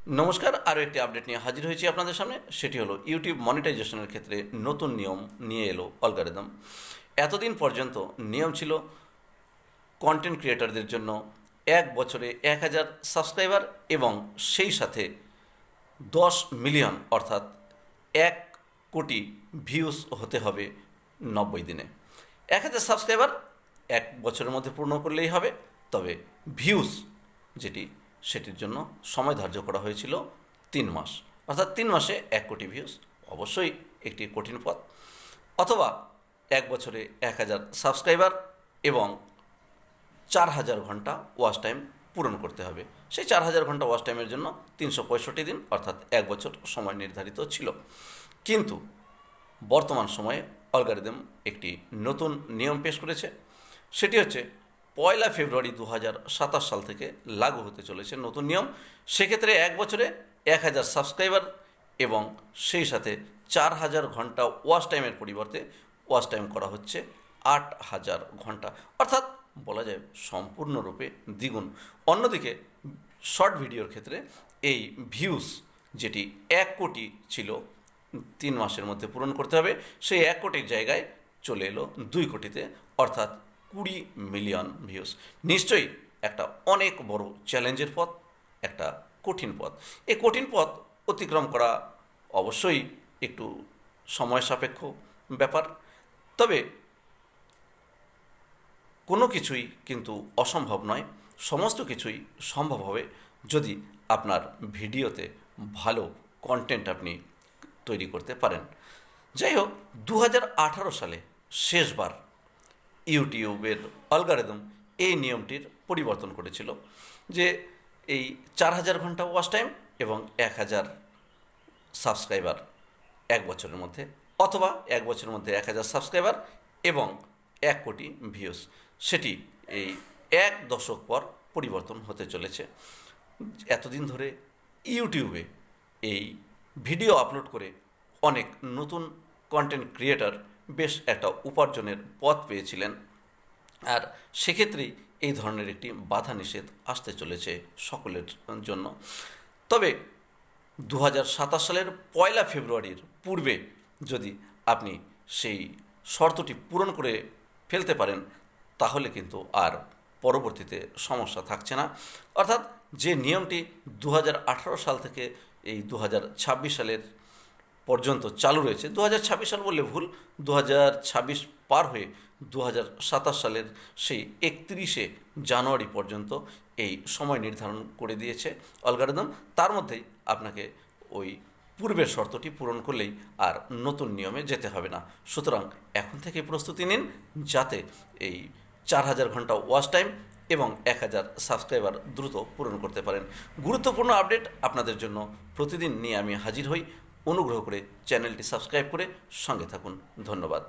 নমস্কার, আরও একটি আপডেট নিয়ে হাজির হয়েছি আপনাদের সামনে। সেটি হলো ইউটিউব মনিটাইজেশনের ক্ষেত্রে নতুন নিয়ম নিয়ে এলো অ্যালগরিদম। এতদিন পর্যন্ত নিয়ম ছিল কন্টেন্ট ক্রিয়েটরদের জন্য 1 বছরে 1000 সাবস্ক্রাইবার এবং সেই সাথে 10 মিলিয়ন অর্থাৎ 1 কোটি ভিউজ হতে হবে 90 দিনে। 1000 সাবস্ক্রাইবার 1 বছরের মধ্যে পূর্ণ করলেই হবে, তবে ভিউজ যেটি সেটির জন্য সময় ধার্য করা হয়েছিল 3 মাস, অর্থাৎ 3 মাসে 1 কোটি ভিউজ অবশ্যই একটি কঠিন পথ। অথবা 1 বছরে 1000 সাবস্ক্রাইবার এবং 4000 ঘন্টা ওয়াচ টাইম পূরণ করতে হবে। সেই 4000 ঘন্টা ওয়াচ টাইমের জন্য 365 দিন অর্থাৎ 1 বছর সময় নির্ধারিত ছিল। কিন্তু বর্তমান সময়ে অ্যালগরিদম একটি নতুন নিয়ম পেশ করেছে। সেটি হচ্ছে 1 ফেব্রুয়ারি 2027 সাল থেকে লাগু হতে চলেছে নতুন নিয়ম। সেক্ষেত্রে 1 বছরে 1000 সাবস্ক্রাইবার এবং সেই সাথে 4000 ঘন্টা ওয়াচ টাইমের পরিবর্তে ওয়াচ টাইম করা হচ্ছে 8000 ঘন্টা, অর্থাৎ বলা যায় সম্পূর্ণরূপে দ্বিগুণ। অন্যদিকে শর্ট ভিডিওর ক্ষেত্রে এই ভিউজ যেটি 1 কোটি ছিল 3 মাসের মধ্যে পূরণ করতে হবে, সেই 1 কোটির জায়গায় চলে এলো 2 কোটিতে, অর্থাৎ 20 মিলিয়ন ভিউজ। নিশ্চয়ই একটা অনেক বড় চ্যালেঞ্জের পথ, একটা কঠিন পথ। এই কঠিন পথ অতিক্রম করা অবশ্যই একটু সময় সাপেক্ষ ব্যাপার, তবে কোনো কিছুই কিন্তু অসম্ভব নয়। সমস্ত কিছুই সম্ভব হবে যদি আপনার ভিডিওতে ভালো কন্টেন্ট আপনি তৈরি করতে পারেন। যাই হোক, 2018 সালে শেষবার ইউটিউবের অ্যালগরিদম এই নিয়মটির পরিবর্তন করেছিল যে এই 4000 ঘন্টা ওয়াচ টাইম এবং 1000 সাবস্ক্রাইবার 1 বছরের মধ্যে, অথবা 1 বছরের মধ্যে 1000 সাবস্ক্রাইবার এবং 1 কোটি ভিউজ, সেটি এই 1 দশক পর পরিবর্তন হতে চলেছে। এতদিন ধরে ইউটিউবে এই ভিডিও আপলোড করে অনেক নতুন কন্টেন্ট ক্রিয়েটর বেশ একটা উপার্জনের পথ পেয়েছিলেন, আর সেক্ষেত্রেই এই ধরনের একটি বাধা নিষেধ আসতে চলেছে সকলের জন্য। তবে 2027 সালের 1 ফেব্রুয়ারির পূর্বে যদি আপনি সেই শর্তটি পূরণ করে ফেলতে পারেন, তাহলে কিন্তু আর পরবর্তীতে সমস্যা থাকছে না। অর্থাৎ যে নিয়মটি 2018 সাল থেকে এই 2026 সালের পর্যন্ত চালু রয়েছে, 2026 সাল বললে ভুল, 2026 পার হয়ে 2027 সালের সেই 31শে জানুয়ারি পর্যন্ত এই সময় নির্ধারণ করে দিয়েছে অ্যালগরিদম। তার মধ্যেই আপনাকে ওই পূর্বের শর্তটি পূরণ করলেই আর নতুন নিয়মে যেতে হবে না। সুতরাং এখন থেকে প্রস্তুতি নিন, যাতে এই 4000 ঘন্টা ওয়াচ টাইম এবং 1000 সাবস্ক্রাইবার দ্রুত পূরণ করতে পারেন। গুরুত্বপূর্ণ আপডেট আপনাদের জন্য প্রতিদিন নিয়ে আমি হাজির হই। অনুগ্রহ করে চ্যানেলটি সাবস্ক্রাইব করে সঙ্গে থাকুন। ধন্যবাদ।